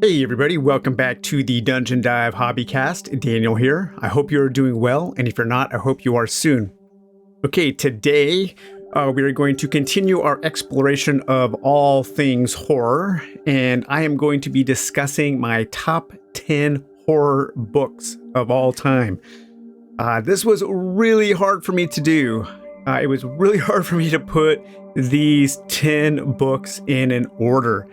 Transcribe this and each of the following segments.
Hey everybody, welcome back to the Dungeon Dive Hobbycast. Daniel here. I hope you're doing well, and if you're not, I hope you are soon. Okay, today we are going to continue our exploration of all things horror, and I am going to be discussing my top 10 horror books of all time. This was really hard for me to do. It was really hard for me to put these 10 books in an order.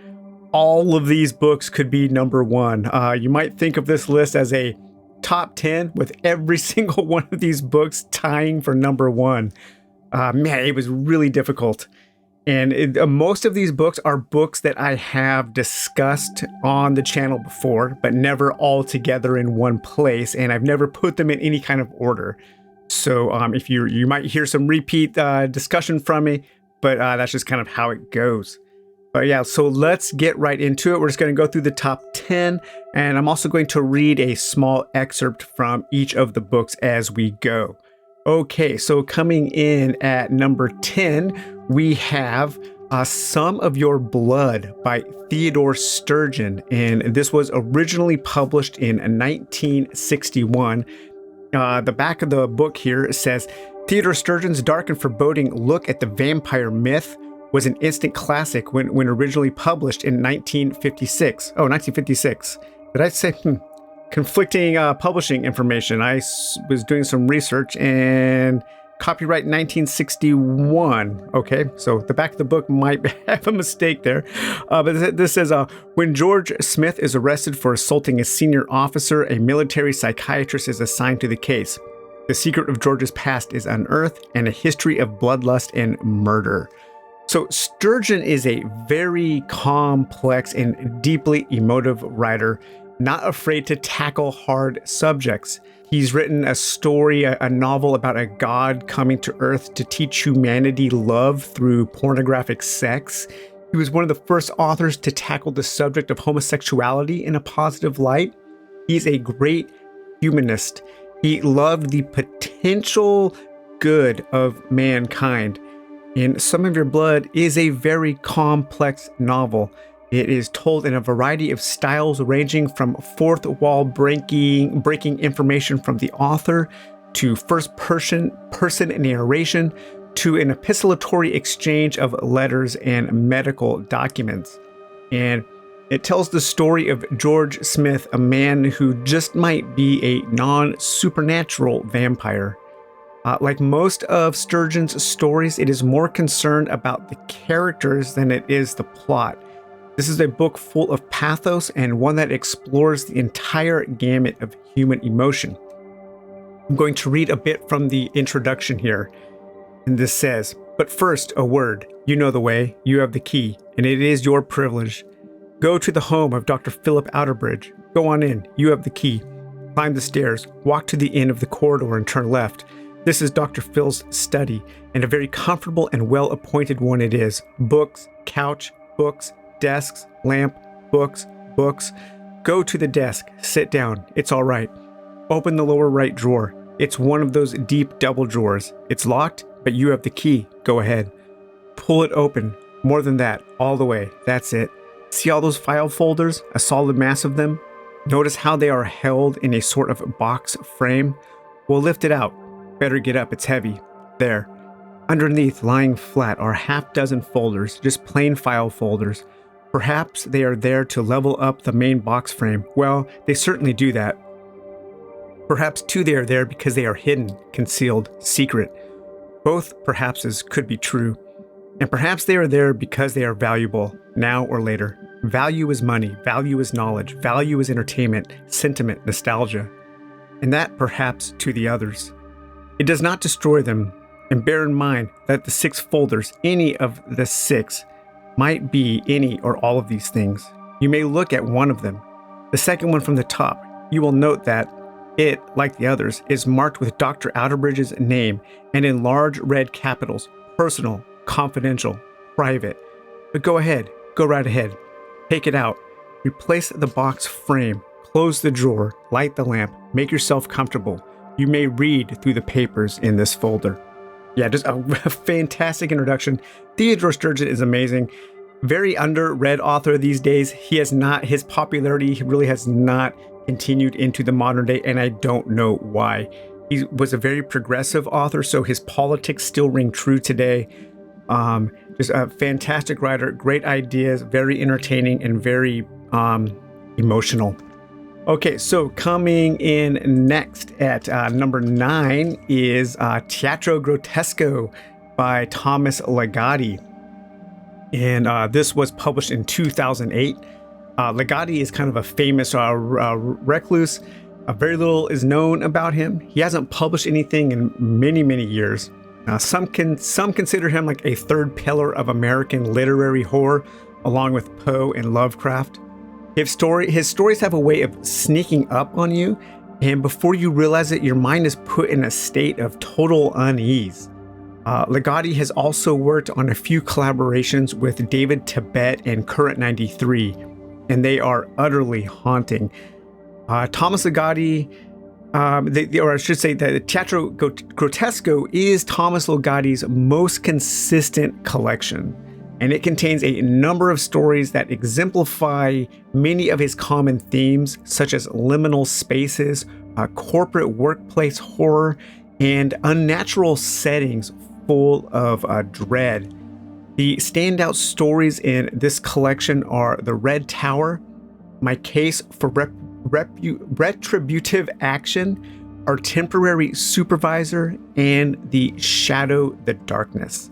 All of these books could be number one. You might think of this list as a top 10 with every single one of these books tying for number one. Man, it was really difficult. And most of these books are books that I have discussed on the channel before, but never all together in one place. And I've never put them in any kind of order. So if you might hear some repeat discussion from me, but that's just kind of how it goes. But yeah, so let's get right into it. We're just going to go through the top 10, and I'm also going to read a small excerpt from each of the books as we go. Okay, so coming in at number 10, we have Some of Your Blood by Theodore Sturgeon, and this was originally published in 1961. The back of the book here says, Theodore Sturgeon's dark and foreboding look at the vampire myth was an instant classic when originally published in 1956. Oh, 1956. Did I say conflicting publishing information? I was doing some research and copyright 1961. Okay, so the back of the book might have a mistake there. But this says, when George Smith is arrested for assaulting a senior officer, a military psychiatrist is assigned to the case. The secret of George's past is unearthed and a history of bloodlust and murder. So Sturgeon is a very complex and deeply emotive writer, not afraid to tackle hard subjects. He's written a story, a novel about a god coming to Earth to teach humanity love through pornographic sex. He was one of the first authors to tackle the subject of homosexuality in a positive light. He's a great humanist. He loved the potential good of mankind. And Some of Your Blood is a very complex novel. It is told in a variety of styles ranging from fourth wall breaking information from the author to first person narration to an epistolatory exchange of letters and medical documents. And it tells the story of George Smith, a man who just might be a non-supernatural vampire. Like most of Sturgeon's stories, it is more concerned about the characters than it is the plot. This is a book full of pathos and one that explores the entire gamut of human emotion. I'm going to read a bit from the introduction here. And this says, but first, a word. You know the way, you have the key, and it is your privilege. Go to the home of Dr. Philip Outerbridge. Go on in, you have the key. Climb the stairs, walk to the end of the corridor and turn left. This is Dr. Phil's study, and a very comfortable and well-appointed one it is. Books, couch, books, desks, lamp, books, books. Go to the desk, sit down, it's all right. Open the lower right drawer. It's one of those deep double drawers. It's locked, but you have the key. Go ahead. Pull it open. More than that, all the way. That's it. See all those file folders? A solid mass of them? Notice how they are held in a sort of box frame? We'll lift it out. Better get up, it's heavy. There. Underneath, lying flat, are half dozen folders, just plain file folders. Perhaps they are there to level up the main box frame. Well, they certainly do that. Perhaps too they are there because they are hidden, concealed, secret. Both perhapses could be true. And perhaps they are there because they are valuable, now or later. Value is money, value is knowledge, value is entertainment, sentiment, nostalgia. And that perhaps to the others. It does not destroy them, and bear in mind that the 6 folders, any of the 6, might be any or all of these things. You may look at one of them. The second one from the top, you will note that it, like the others, is marked with Dr. Outerbridge's name and in large red capitals, personal, confidential, private. But go ahead, go right ahead. Take it out. Replace the box frame, close the drawer, light the lamp, make yourself comfortable. You may read through the papers in this folder. Yeah, just a fantastic introduction. Theodore Sturgeon is amazing. Very underread author these days. His popularity really has not continued into the modern day, and I don't know why. He was a very progressive author, so his politics still ring true today. Just a fantastic writer, great ideas, very entertaining, and very emotional. Okay, so coming in next at number 9 is Teatro Grotesco by Thomas Ligotti. And this was published in 2008. Ligotti is kind of a famous recluse. Very little is known about him. He hasn't published anything in many, many years. Some consider him like a third pillar of American literary horror, along with Poe and Lovecraft. His stories have a way of sneaking up on you, and before you realize it, your mind is put in a state of total unease. Ligotti has also worked on a few collaborations with David Tibet and Current 93, and they are utterly haunting. Thomas Ligotti, or I should say that the Teatro Grotesco is Thomas Ligotti's most consistent collection, and it contains a number of stories that exemplify many of his common themes, such as liminal spaces, corporate workplace horror, and unnatural settings full of dread. The standout stories in this collection are The Red Tower, My Case for Retributive Action, Our Temporary Supervisor, and The Shadow, the Darkness.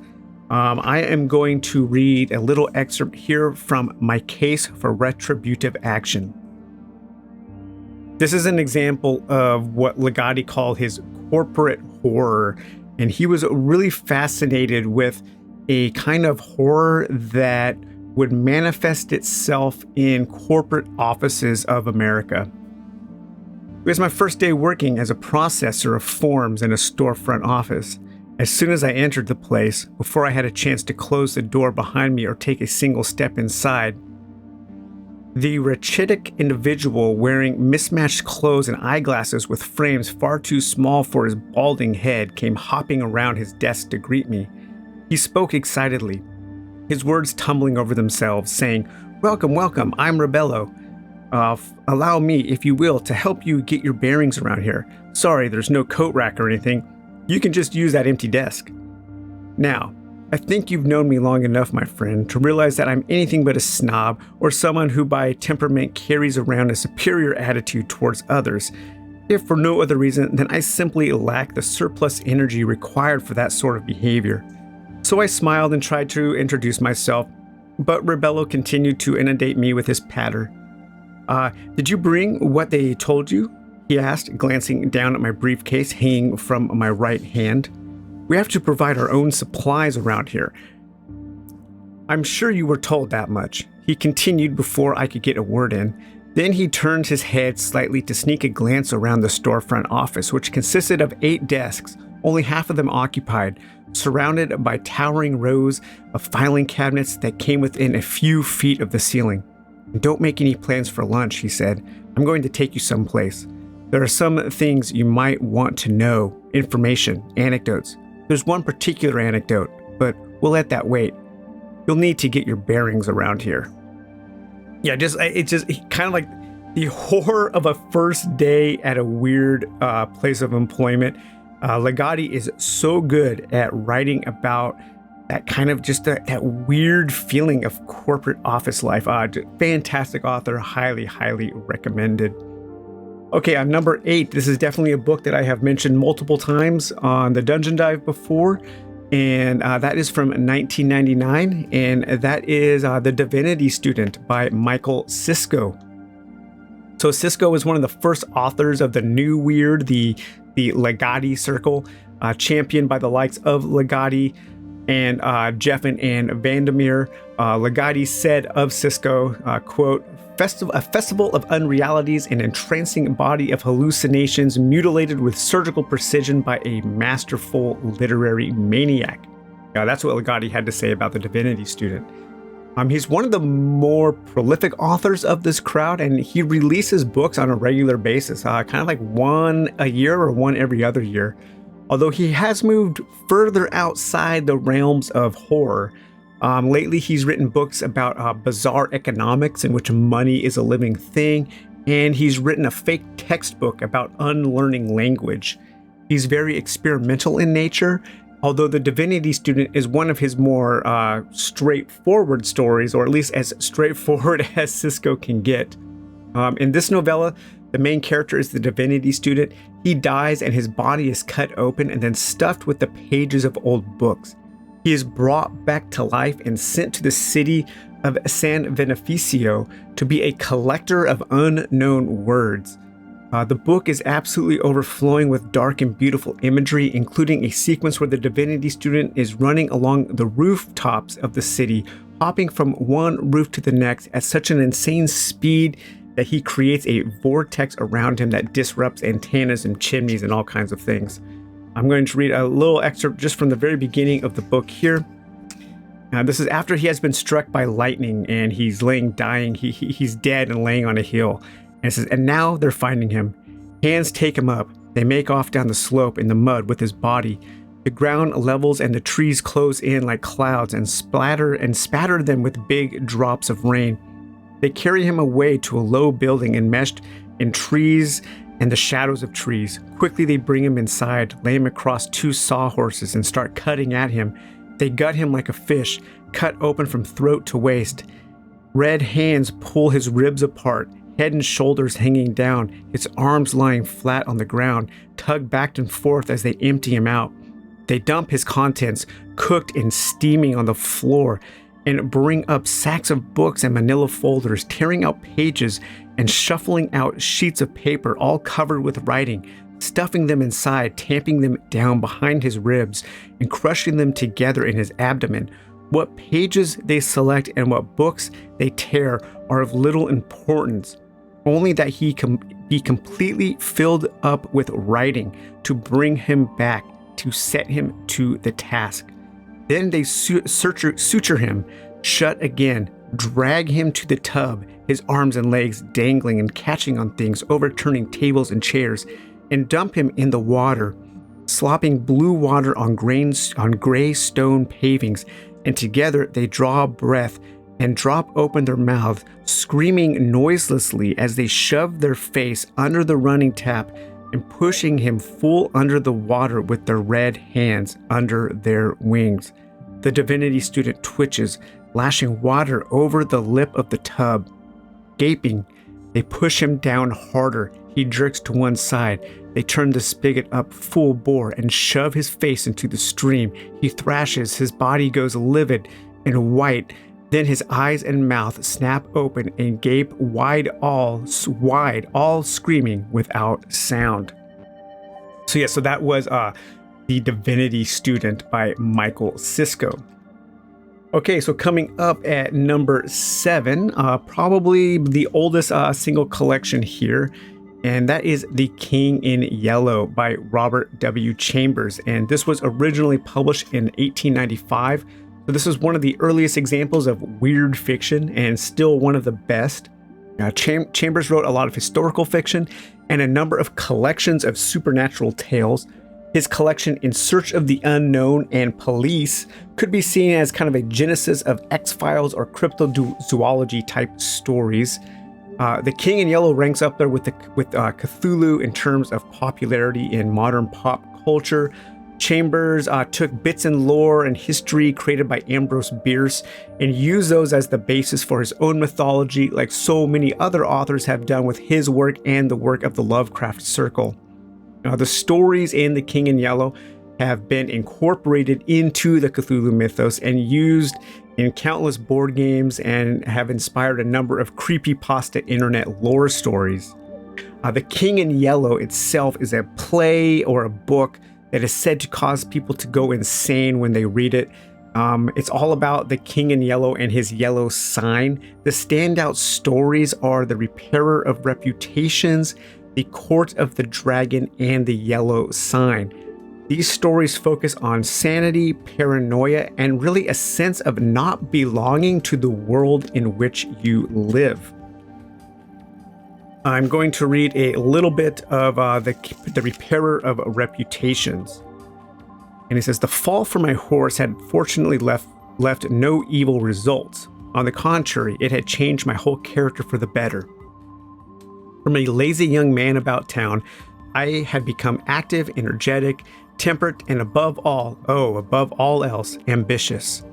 I am going to read a little excerpt here from My Case for Retributive Action. This is an example of what Ligotti called his corporate horror, and he was really fascinated with a kind of horror that would manifest itself in corporate offices of America. It was my first day working as a processor of forms in a storefront office. As soon as I entered the place, before I had a chance to close the door behind me or take a single step inside, the rachitic individual wearing mismatched clothes and eyeglasses with frames far too small for his balding head came hopping around his desk to greet me. He spoke excitedly, his words tumbling over themselves, saying, "Welcome, welcome, I'm Rebello. Allow me, if you will, to help you get your bearings around here. Sorry, there's no coat rack or anything. You can just use that empty desk." Now, I think you've known me long enough, my friend, to realize that I'm anything but a snob or someone who by temperament carries around a superior attitude towards others. If for no other reason than I simply lack the surplus energy required for that sort of behavior. So I smiled and tried to introduce myself, but Rebello continued to inundate me with his patter. Did you bring what they told you?" he asked, glancing down at my briefcase hanging from my right hand. "We have to provide our own supplies around here." "I'm sure you were told that much," he continued before I could get a word in. Then he turned his head slightly to sneak a glance around the storefront office, which consisted of 8 desks, only half of them occupied, surrounded by towering rows of filing cabinets that came within a few feet of the ceiling. "Don't make any plans for lunch," he said. "I'm going to take you someplace. There are some things you might want to know, information, anecdotes. There's one particular anecdote, but we'll let that wait. You'll need to get your bearings around here." Yeah, it's just kind of like the horror of a first day at a weird place of employment. Ligotti is so good at writing about that kind of just that weird feeling of corporate office life. Fantastic author, highly, highly recommended. Okay, on number 8, this is definitely a book that I have mentioned multiple times on the Dungeon Dive before, and that is from 1999, and that is The Divinity Student by Michael Sisko. So Sisko is one of the first authors of the new weird, the Ligotti circle, championed by the likes of Ligotti and Jeff and Vandermeer. Ligotti said of Sisko, quote, a festival of unrealities, an entrancing body of hallucinations mutilated with surgical precision by a masterful literary maniac. That's what Ligotti had to say about The Divinity Student. He's one of the more prolific authors of this crowd, and he releases books on a regular basis, kind of like one a year or one every other year. Although he has moved further outside the realms of horror, Lately, he's written books about bizarre economics in which money is a living thing, and he's written a fake textbook about unlearning language. He's very experimental in nature, although The Divinity Student is one of his more straightforward stories, or at least as straightforward as Cisco can get. In this novella, the main character is the Divinity Student. He dies and his body is cut open and then stuffed with the pages of old books. He is brought back to life and sent to the city of San Beneficio to be a collector of unknown words. The book is absolutely overflowing with dark and beautiful imagery, including a sequence where the Divinity Student is running along the rooftops of the city, hopping from one roof to the next at such an insane speed that he creates a vortex around him that disrupts antennas and chimneys and all kinds of things. I'm going to read a little excerpt just from the very beginning of the book here. This is after he has been struck by lightning and he's laying dying. He's dead and laying on a hill. And it says, and now they're finding him. Hands take him up. They make off down the slope in the mud with his body. The ground levels and the trees close in like clouds and spatter them with big drops of rain. They carry him away to a low building enmeshed in trees and the shadows of trees. Quickly they bring him inside, lay him across two sawhorses and start cutting at him. They gut him like a fish, cut open from throat to waist. Red hands pull his ribs apart, head and shoulders hanging down, his arms lying flat on the ground, tug back and forth as they empty him out. They dump his contents, cooked and steaming on the floor, and bring up sacks of books and manila folders, tearing out pages and shuffling out sheets of paper all covered with writing, stuffing them inside, tamping them down behind his ribs, and crushing them together in his abdomen. What pages they select and what books they tear are of little importance, only that he can be completely filled up with writing to bring him back, to set him to the task. Then they suture him shut again, drag him to the tub, his arms and legs dangling and catching on things, overturning tables and chairs, and dump him in the water, slopping blue water on gray stone pavings, and together they draw breath and drop open their mouths, screaming noiselessly as they shove their face under the running tap and pushing him full under the water with their red hands under their wings. The Divinity Student twitches, lashing water over the lip of the tub. Gaping, they push him down harder. He jerks to one side. They turn the spigot up full bore and shove his face into the stream. He thrashes, his body goes livid and white. Then his eyes and mouth snap open and gape wide, all screaming without sound. So that was The Divinity Student by Michael Cisco. Okay, so coming up at number 7, probably the oldest single collection here, and that is The King in Yellow by Robert W. Chambers. And this was originally published in 1895. So this is one of the earliest examples of weird fiction and still one of the best. Chambers wrote a lot of historical fiction and a number of collections of supernatural tales. His collection In Search of the Unknown and Police could be seen as kind of a genesis of X-Files or cryptozoology type stories. The King in Yellow ranks up there with Cthulhu in terms of popularity in modern pop culture. Chambers took bits and lore and history created by Ambrose Bierce and used those as the basis for his own mythology, like so many other authors have done with his work and the work of the Lovecraft Circle. The stories in The King in Yellow have been incorporated into the Cthulhu mythos and used in countless board games and have inspired a number of creepypasta internet lore stories. The King in Yellow itself is a play or a book that is said to cause people to go insane when they read it. It's all about the King in Yellow and his yellow sign. The standout stories are The Repairer of Reputations, The Court of the Dragon, and The Yellow Sign. These stories focus on sanity, paranoia, and really a sense of not belonging to the world in which you live. I'm going to read a little bit of the Repairer of Reputations. And it says, the fall from my horse had fortunately left left no evil results. On the contrary, it had changed my whole character for the better. From a lazy young man about town, I had become active, energetic, temperate, and above all else, ambitious.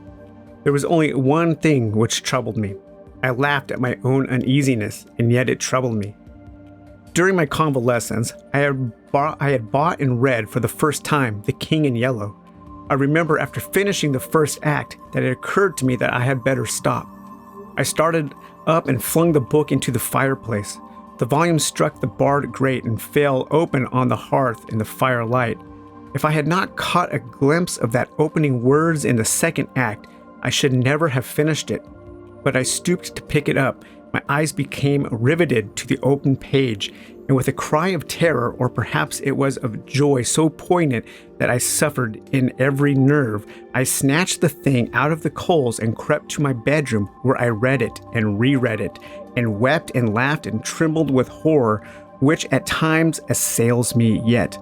There was only one thing which troubled me. I laughed at my own uneasiness, and yet it troubled me. During my convalescence, I had bought and read for the first time The King in Yellow. I remember after finishing the first act that it occurred to me that I had better stop. I started up and flung the book into the fireplace. The volume struck the barred grate and fell open on the hearth in the firelight. If I had not caught a glimpse of that opening words in the second act, I should never have finished it. But I stooped to pick it up. My eyes became riveted to the open page, and with a cry of terror, or perhaps it was of joy so poignant that I suffered in every nerve, I snatched the thing out of the coals and crept to my bedroom, where I read it and reread it, and wept and laughed and trembled with horror, which at times assails me yet.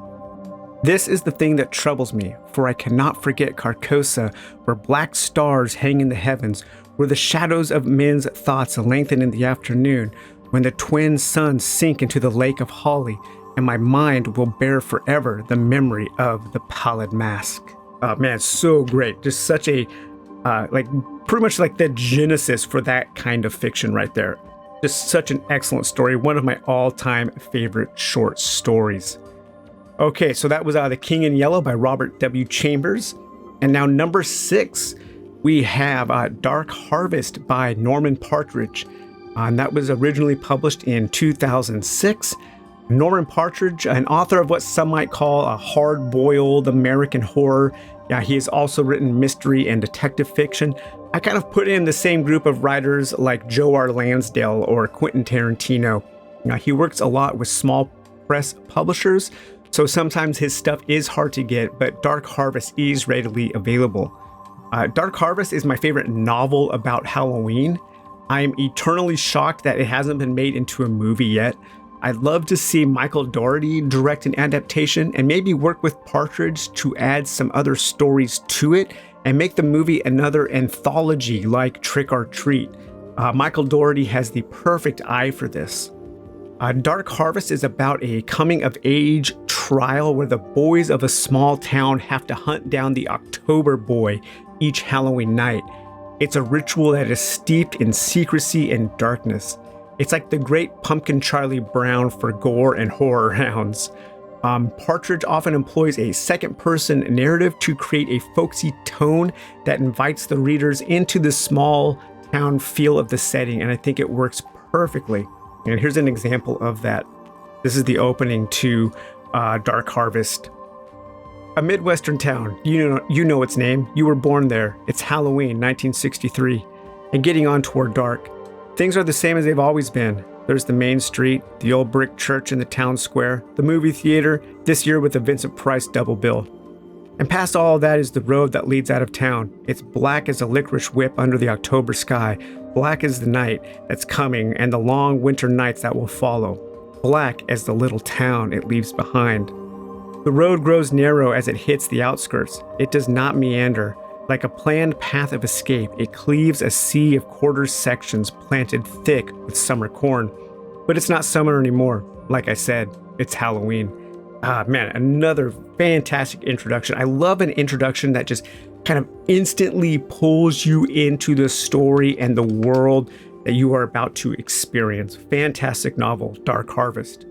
This is the thing that troubles me, for I cannot forget Carcosa, where black stars hang in the heavens, where the shadows of men's thoughts lengthen in the afternoon, when the twin suns sink into the lake of holly, and my mind will bear forever the memory of the pallid mask. Oh man, so great. Just such a, pretty much like the genesis for that kind of fiction right there. Just such an excellent story. One of my all-time favorite short stories. Okay, so that was The King in Yellow by Robert W. Chambers. And now number 6, we have Dark Harvest by Norman Partridge. And that was originally published in 2006. Norman Partridge, an author of what some might call a hard-boiled American horror. Yeah, he has also written mystery and detective fiction. I kind of put in the same group of writers like Joe R. Lansdale or Quentin Tarantino. Now, he works a lot with small press publishers, so sometimes his stuff is hard to get, but Dark Harvest is readily available. Dark Harvest is my favorite novel about Halloween. I'm eternally shocked that it hasn't been made into a movie yet. I'd love to see Michael Dougherty direct an adaptation and maybe work with Partridge to add some other stories to it and make the movie another anthology like Trick or Treat. Michael Dougherty has the perfect eye for this. Dark Harvest is about a coming-of-age trial where the boys of a small town have to hunt down the October Boy each Halloween night. It's a ritual that is steeped in secrecy and darkness. It's like the great Pumpkin Charlie Brown for gore and horror hounds. Partridge often employs a second-person narrative to create a folksy tone that invites the readers into the small town feel of the setting, and I think it works perfectly. And here's an example of that. This is the opening to Dark Harvest. A Midwestern town, you know its name. You were born there. It's Halloween, 1963, and getting on toward dark. Things are the same as they've always been. There's the main street, the old brick church in the town square, the movie theater, this year with the Vincent Price double bill. And past all of that is the road that leads out of town. It's black as a licorice whip under the October sky, black as the night that's coming and the long winter nights that will follow, black as the little town it leaves behind. The road grows narrow as it hits the outskirts. It does not meander. Like a planned path of escape, it cleaves a sea of quarter sections planted thick with summer corn. But it's not summer anymore. Like I said, it's Halloween. Man, another fantastic introduction. I love an introduction that just kind of instantly pulls you into the story and the world that you are about to experience. Fantastic novel, Dark Harvest.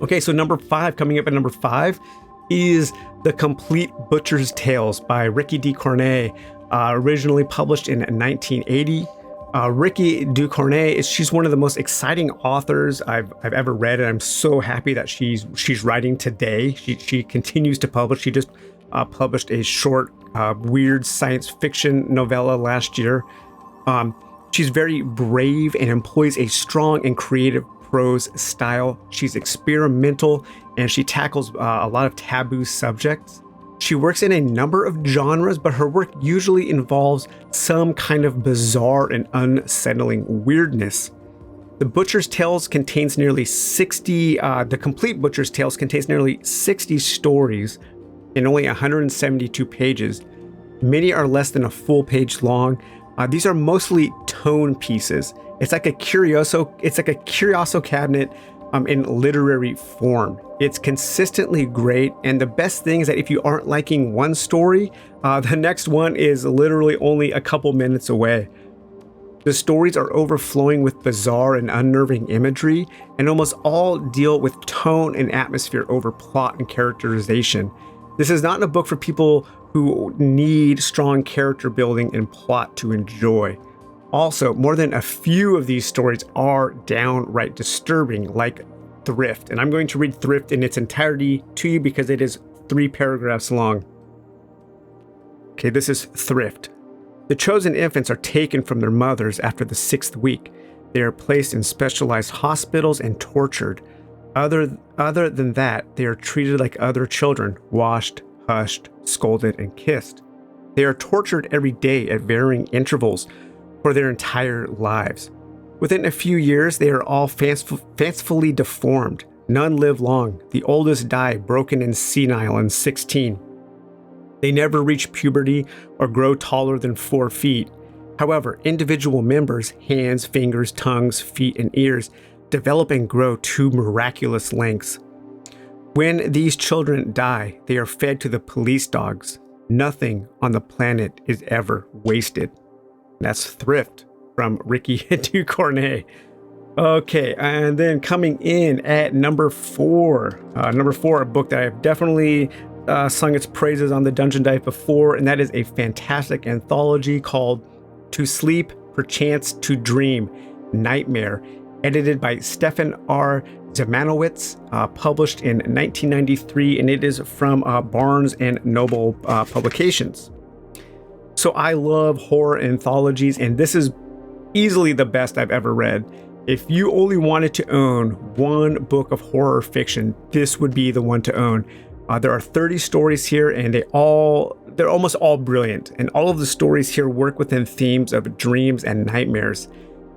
Okay, so coming up at number 5 is The Complete Butcher's Tales by Ricky D. Cornet, originally published in 1980. Ricky D. Cornet she's one of the most exciting authors I've ever read, and I'm so happy that she's writing today. She continues to publish. She just published a short, weird science fiction novella last year. She's very brave and employs a strong and creative prose style. She's experimental and she tackles a lot of taboo subjects. She works in a number of genres, but her work usually involves some kind of bizarre and unsettling weirdness. The Butcher's Tales contains nearly 60, The Complete Butcher's Tales contains nearly 60 stories in only 172 pages. Many are less than a full page long. These are mostly tone pieces. It's like a curioso cabinet in literary form. It's consistently great, and the best thing is that if you aren't liking one story, the next one is literally only a couple minutes away. The stories are overflowing with bizarre and unnerving imagery, and almost all deal with tone and atmosphere over plot and characterization. This is not a book for people who need strong character building and plot to enjoy. Also, more than a few of these stories are downright disturbing, like Thrift. And I'm going to read Thrift in its entirety to you because it is 3 paragraphs long. Okay, this is Thrift. The chosen infants are taken from their mothers after the 6th week. They are placed in specialized hospitals and tortured. Other than that, they are treated like other children, washed, hushed, scolded, and kissed. They are tortured every day at varying intervals for their entire lives. Within a few years, they are all fancifully deformed. None live long. The oldest die broken and senile in 16. They never reach puberty or grow taller than 4 feet. However, individual members, hands, fingers, tongues, feet, and ears, develop and grow to miraculous lengths. When these children die, they are fed to the police dogs. Nothing on the planet is ever wasted. That's Thrift from Ricky Ducornet. Okay, and then coming in at number 4. A book that I've definitely sung its praises on the Dungeon Dive before, and that is a fantastic anthology called To Sleep, Perchance to Dream, Nightmare, edited by Stefan R. Zemanowicz, published in 1993, and it is from Barnes & Noble Publications. So I love horror anthologies, and this is easily the best I've ever read. If you only wanted to own one book of horror fiction, this would be the one to own. There are 30 stories here, and they're almost all brilliant. And all of the stories here work within themes of dreams and nightmares.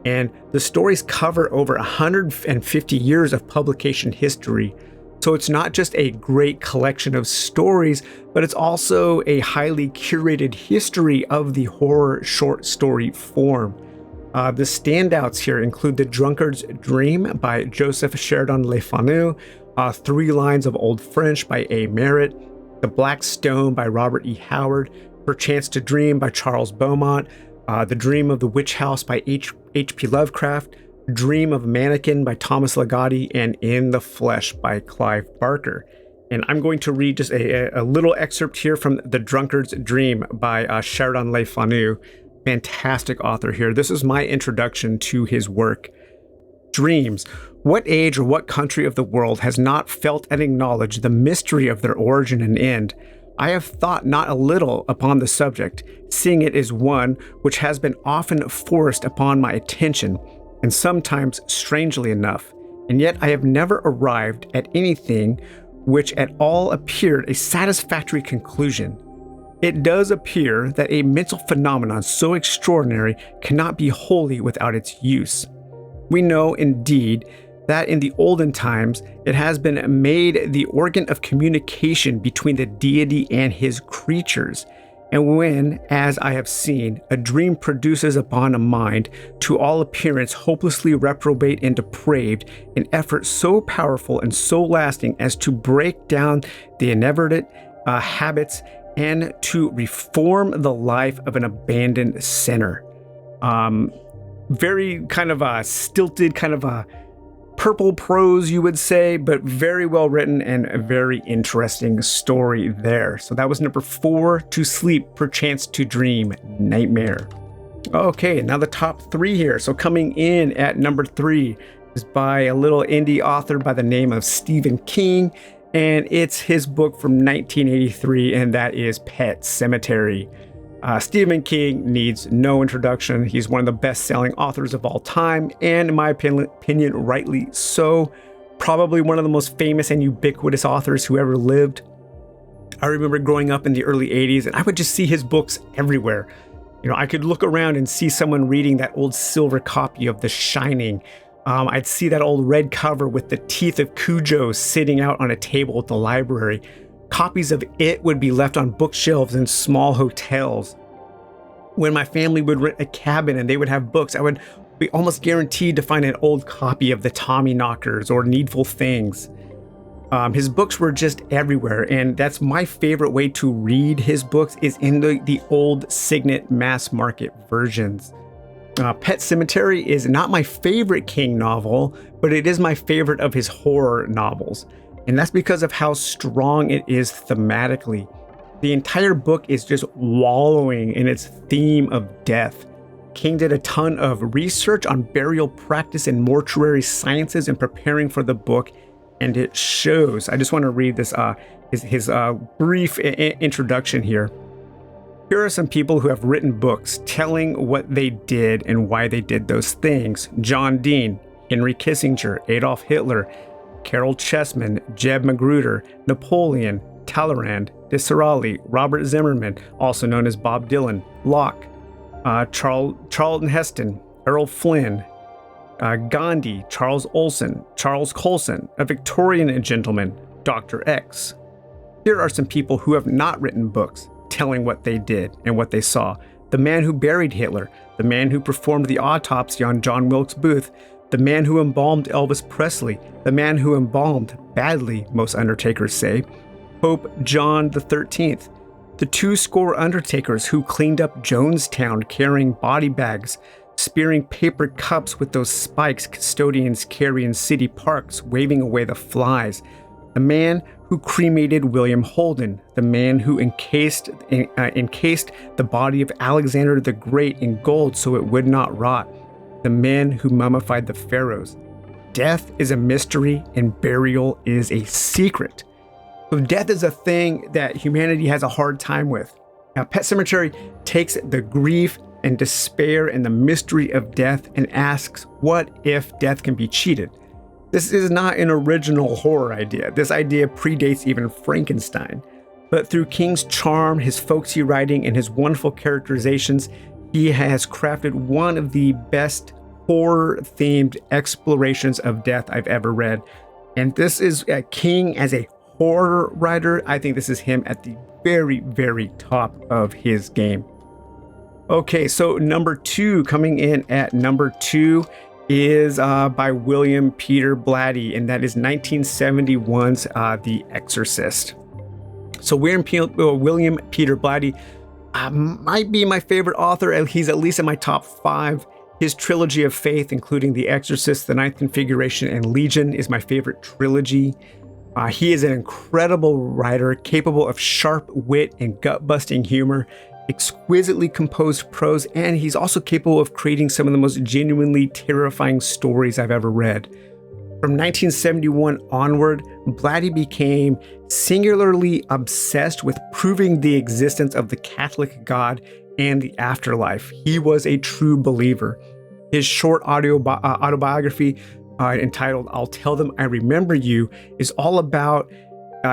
And the stories cover over 150 years of publication history. So it's not just a great collection of stories, but it's also a highly curated history of the horror short story form. The standouts here include The Drunkard's Dream by Joseph Sheridan Le Fanu, 3 Lines of Old French by A. Merritt, The Black Stone by Robert E. Howard, Perchance to Dream by Charles Beaumont, The Dream of the Witch House by H.P. Lovecraft, Dream of a Mannequin by Thomas Ligotti, and In the Flesh by Clive Barker. And I'm going to read just a little excerpt here from The Drunkard's Dream by Sheridan Le Fanu. Fantastic author here. This is my introduction to his work. Dreams. What age or what country of the world has not felt and acknowledged the mystery of their origin and end? I have thought not a little upon the subject, seeing it is one which has been often forced upon my attention, and sometimes strangely enough, and yet I have never arrived at anything which at all appeared a satisfactory conclusion. It does appear that a mental phenomenon so extraordinary cannot be wholly without its use. We know, indeed, that in the olden times it has been made the organ of communication between the deity and his creatures, and when, as I have seen, a dream produces upon a mind, to all appearance hopelessly reprobate and depraved, an effort so powerful and so lasting as to break down the inveterate habits and to reform the life of an abandoned sinner. Very kind of a stilted, kind of a purple prose, you would say, but very well written and a very interesting story there. So that was number 4, To Sleep, Perchance to Dream, Nightmare. Okay, now the top 3 here. So coming in at number 3 is by a little indie author by the name of Stephen King, and it's his book from 1983, and that is Pet Sematary. Stephen King needs no introduction. He's one of the best-selling authors of all time, and in my opinion, rightly so. Probably one of the most famous and ubiquitous authors who ever lived. I remember growing up in the early 80s, and I would just see his books everywhere. You know, I could look around and see someone reading that old silver copy of The Shining. I'd see that old red cover with the teeth of Cujo sitting out on a table at the library. Copies of it would be left on bookshelves in small hotels. When my family would rent a cabin and they would have books, I would be almost guaranteed to find an old copy of the Tommyknockers or Needful Things. His books were just everywhere, and that's my favorite way to read his books is in the old Signet mass market versions. Pet Sematary is not my favorite King novel, but it is my favorite of his horror novels, and that's because of how strong it is thematically. The entire book is just wallowing in its theme of death. King did a ton of research on burial practice and mortuary sciences in preparing for the book, and it shows. I just want to read this his brief introduction here. Here are some people who have written books telling what they did and why they did those things. John Dean, Henry Kissinger, Adolf Hitler, Carol Chessman, Jeb Magruder, Napoleon, Talleyrand, Disraeli, Robert Zimmerman, also known as Bob Dylan, Locke, Charlton Heston, Errol Flynn, Gandhi, Charles Olson, Charles Colson, a Victorian gentleman, Dr. X. Here are some people who have not written books telling what they did and what they saw. The man who buried Hitler, the man who performed the autopsy on John Wilkes Booth, the man who embalmed Elvis Presley, the man who embalmed, badly, most undertakers say, Pope John XIII, the 200 undertakers who cleaned up Jonestown carrying body bags, spearing paper cups with those spikes custodians carry in city parks, waving away the flies, the man who cremated William Holden, the man who encased the body of Alexander the Great in gold so it would not rot, the men who mummified the pharaohs. Death is a mystery and burial is a secret. So death is a thing that humanity has a hard time with. Now, Pet Sematary takes the grief and despair and the mystery of death and asks, what if death can be cheated? This is not an original horror idea. This idea predates even Frankenstein. But through King's charm, his folksy writing, and his wonderful characterizations, he has crafted one of the best horror-themed explorations of death I've ever read. And this is King as a horror writer. I think this is him at the very, very top of his game. Okay, so number 2, coming in at number 2 is by William Peter Blatty, and that is 1971's The Exorcist. So William Peter Blatty might be my favorite author. He's at least in my top 5. His trilogy of faith, including The Exorcist, The Ninth Configuration, and Legion, is my favorite trilogy. He is an incredible writer, capable of sharp wit and gut-busting humor, exquisitely composed prose, and he's also capable of creating some of the most genuinely terrifying stories I've ever read. From 1971 onward, Blatty became singularly obsessed with proving the existence of the Catholic God and the afterlife. He was a true believer. His short autobiography entitled I'll Tell Them I Remember You is all about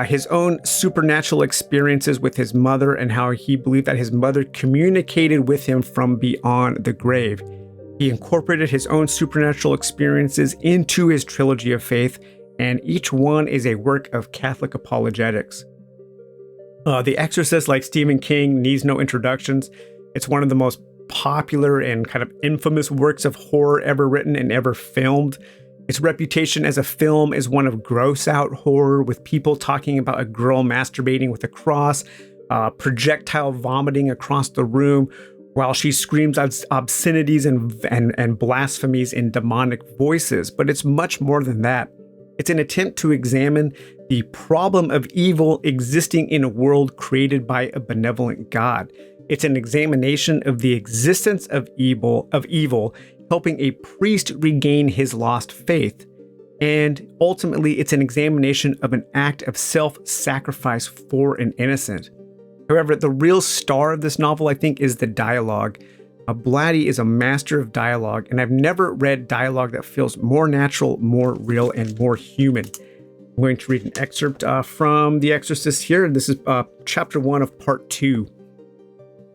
his own supernatural experiences with his mother and how he believed that his mother communicated with him from beyond the grave. He incorporated his own supernatural experiences into his trilogy of faith, and each one is a work of Catholic apologetics. The Exorcist, like Stephen King, needs no introductions. It's one of the most popular and kind of infamous works of horror ever written and ever filmed. Its reputation as a film is one of gross-out horror, with people talking about a girl masturbating with a cross, projectile vomiting across the room, while she screams obscenities and blasphemies in demonic voices. But it's much more than that. It's an attempt to examine the problem of evil existing in a world created by a benevolent God. It's an examination of the existence of evil, helping a priest regain his lost faith. And ultimately, it's an examination of an act of self-sacrifice for an innocent. However, the real star of this novel, I think, is the dialogue. Blatty is a master of dialogue, and I've never read dialogue that feels more natural, more real, and more human. I'm going to read an excerpt from The Exorcist here. This is chapter 1 of part 2.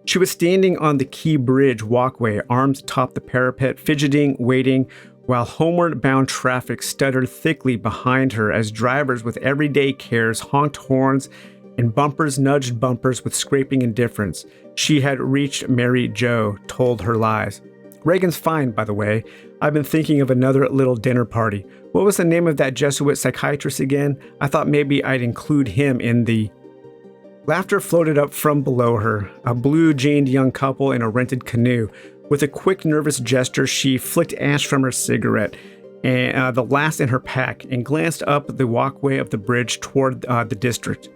She was standing on the Key Bridge walkway, arms atop the parapet, fidgeting, waiting, while homeward-bound traffic stuttered thickly behind her as drivers with everyday cares honked horns and bumpers nudged bumpers with scraping indifference. She had reached Mary Jo, told her lies. Reagan's fine, by the way. I've been thinking of another little dinner party. What was the name of that Jesuit psychiatrist again? I thought maybe I'd include him in the... Laughter floated up from below her, a blue-jeaned young couple in a rented canoe. With a quick, nervous gesture, she flicked ash from her cigarette, and the last in her pack, and glanced up the walkway of the bridge toward the district.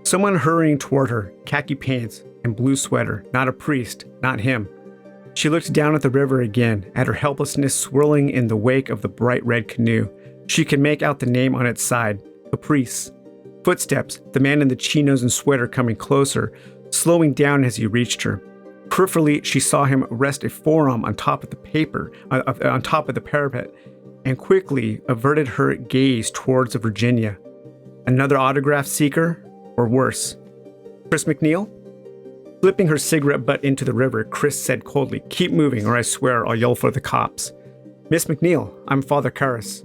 Someone hurrying toward her, khaki pants and blue sweater, not a priest, not him. She looked down at the river again, at her helplessness swirling in the wake of the bright red canoe. She could make out the name on its side, Caprice. Footsteps, the man in the chinos and sweater coming closer, slowing down as he reached her. Peripherally, she saw him rest a forearm on top of the parapet, and quickly averted her gaze towards Virginia. Another autograph seeker, or worse. Chris McNeil? Flipping her cigarette butt into the river, Chris said coldly, "Keep moving, or I swear I'll yell for the cops." "Miss McNeil, I'm Father Karras."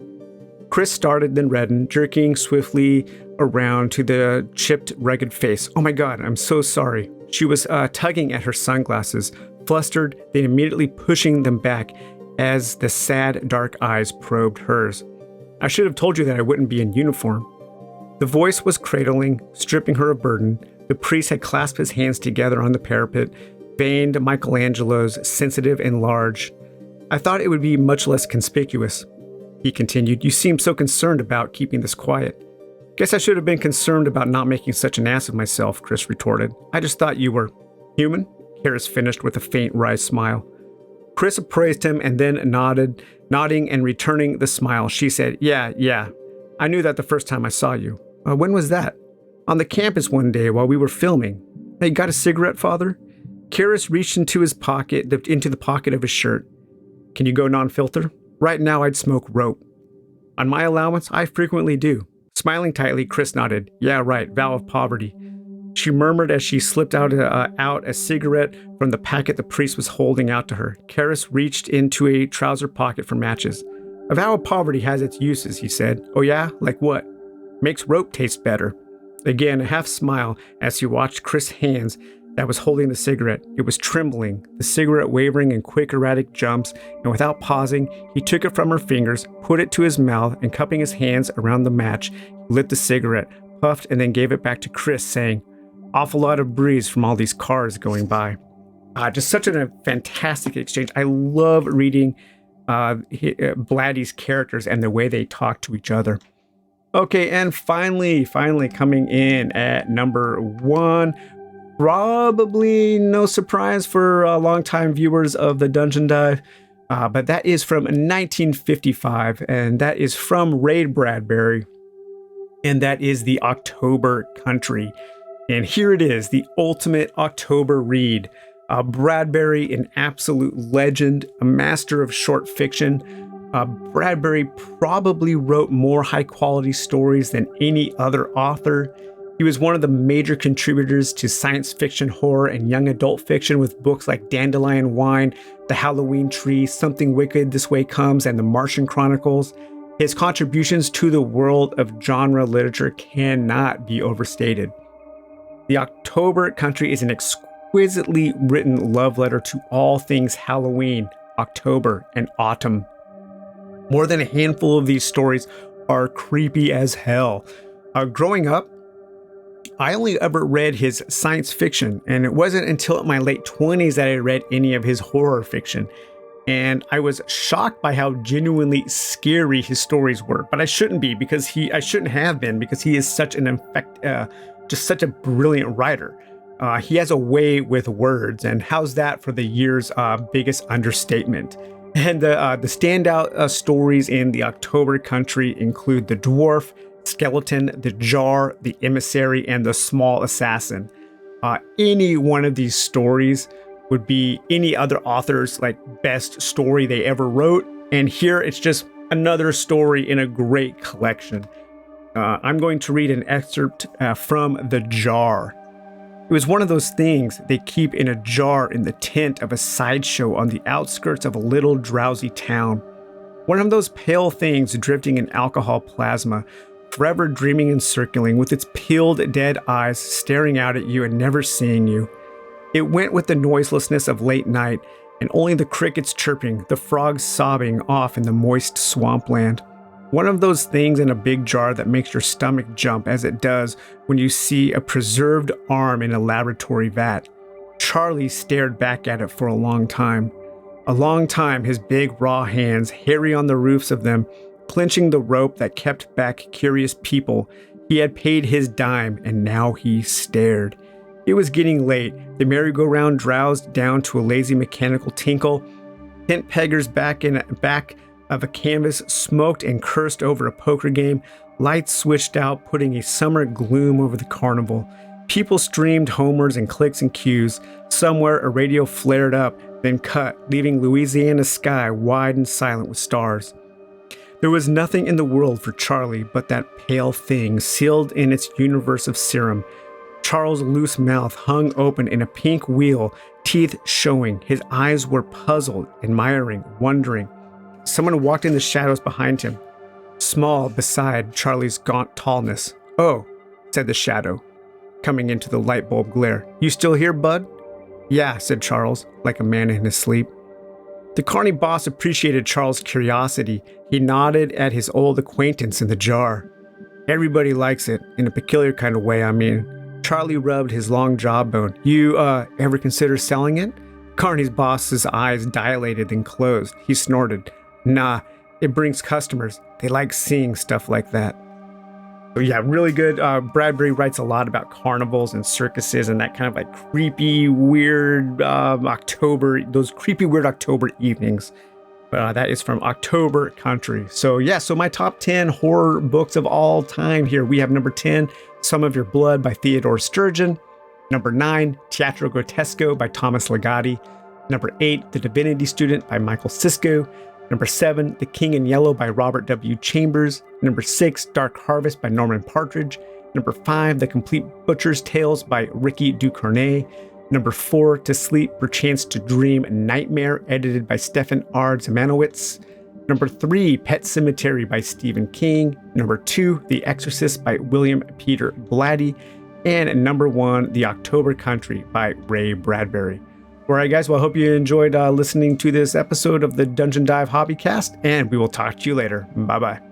Chris started, then reddened, jerking swiftly around to the chipped, rugged face. "Oh my God, I'm so sorry." She was tugging at her sunglasses, flustered, then immediately pushing them back as the sad, dark eyes probed hers. "I should have told you that I wouldn't be in uniform." The voice was cradling, stripping her of burden. The priest had clasped his hands together on the parapet, veined Michelangelo's, sensitive and large. "I thought it would be much less conspicuous," he continued. "You seem so concerned about keeping this quiet." "Guess I should have been concerned about not making such an ass of myself," Chris retorted. "I just thought you were human," Karras finished with a faint wry smile. Chris appraised him and then nodding and returning the smile. She said, Yeah. I knew that the first time I saw you." "When was that?" "On the campus one day while we were filming." "Hey, got a cigarette, Father?" Karras reached into the pocket of his shirt. "Can you go non-filter? Right now I'd smoke rope." "On my allowance, I frequently do." Smiling tightly, Chris nodded. "Yeah, right, vow of poverty." She murmured as she slipped out a cigarette from the packet the priest was holding out to her. Karras reached into a trouser pocket for matches. "A vow of poverty has its uses," he said. "Oh yeah? Like what?" "Makes rope taste better." Again, a half smile as he watched Chris' hands that was holding the cigarette. It was trembling, the cigarette wavering in quick, erratic jumps, and without pausing, he took it from her fingers, put it to his mouth, and cupping his hands around the match, lit the cigarette, puffed, and then gave it back to Chris, saying, "Awful lot of breeze from all these cars going by." Just such a fantastic exchange. I love reading Blatty's characters and the way they talk to each other. Okay, and finally coming in at number 1, probably no surprise for longtime viewers of the Dungeon Dive, but that is from 1955, and that is from Ray Bradbury, and that is The October Country. And here it is, the ultimate October read. Bradbury, an absolute legend, a master of short fiction. Bradbury probably wrote more high-quality stories than any other author. He was one of the major contributors to science fiction, horror, and young adult fiction with books like Dandelion Wine, The Halloween Tree, Something Wicked This Way Comes, and The Martian Chronicles. His contributions to the world of genre literature cannot be overstated. The October Country is an exquisitely written love letter to all things Halloween, October, and autumn. More than a handful of these stories are creepy as hell. Growing up, I only ever read his science fiction, and it wasn't until my late 20s that I read any of his horror fiction. And I was shocked by how genuinely scary his stories were. But I shouldn't be, because I shouldn't have been, because he is such just such a brilliant writer. He has a way with words, and how's that for the year's biggest understatement? And the standout stories in The October Country include The Dwarf, Skeleton, The Jar, The Emissary, and The Small Assassin. Any one of these stories would be any other author's best story they ever wrote, and here it's just another story in a great collection. I'm going to read an excerpt from The Jar. It was one of those things they keep in a jar in the tent of a sideshow on the outskirts of a little drowsy town. One of those pale things drifting in alcohol plasma, forever dreaming and circling, with its peeled, dead eyes staring out at you and never seeing you. It went with the noiselessness of late night, and only the crickets chirping, the frogs sobbing off in the moist swampland. One of those things in a big jar that makes your stomach jump as it does when you see a preserved arm in a laboratory vat. Charlie stared back at it for a long time. A long time, his big raw hands, hairy on the roofs of them, clenching the rope that kept back curious people. He had paid his dime, and now he stared. It was getting late. The merry-go-round drowsed down to a lazy mechanical tinkle. Tent peggers back of a canvas smoked and cursed over a poker game. Lights switched out, putting a summer gloom over the carnival. People streamed homewards in clicks and cues. Somewhere a radio flared up, then cut, leaving Louisiana's sky wide and silent with stars. There was nothing in the world for Charlie but that pale thing sealed in its universe of serum. Charles' loose mouth hung open in a pink wheel, teeth showing. His eyes were puzzled, admiring, wondering. Someone walked in the shadows behind him, small beside Charlie's gaunt tallness. "Oh," said the shadow, coming into the light bulb glare. "You still here, bud?" "Yeah," said Charles, like a man in his sleep. The carny boss appreciated Charles' curiosity. He nodded at his old acquaintance in the jar. "Everybody likes it, in a peculiar kind of way, I mean." Charlie rubbed his long jawbone. "You, ever consider selling it?" Carney's boss's eyes dilated and closed. He snorted. "Nah, it brings customers. They like seeing stuff like that." So yeah, really good. Bradbury writes a lot about carnivals and circuses and that kind of like creepy, weird those creepy, weird October evenings. That is from October Country. So yeah, so my top 10 horror books of all time here. We have number 10, Some of Your Blood by Theodore Sturgeon. Number 9, Teatro Grotesco by Thomas Ligotti. Number 8, The Divinity Student by Michael Sisko. Number 7, The King in Yellow by Robert W. Chambers. Number 6, Dark Harvest by Norman Partridge. Number 5, The Complete Butcher's Tales by Ricky Ducournay. Number 4, To Sleep Perchance to Dream Nightmare, edited by Stefan R. Zemanowitz. Number 3, Pet Sematary by Stephen King. Number 2, The Exorcist by William Peter Blatty. And number 1, The October Country by Ray Bradbury. All right, guys. Well, I hope you enjoyed listening to this episode of the Dungeon Dive Hobbycast, and we will talk to you later. Bye-bye.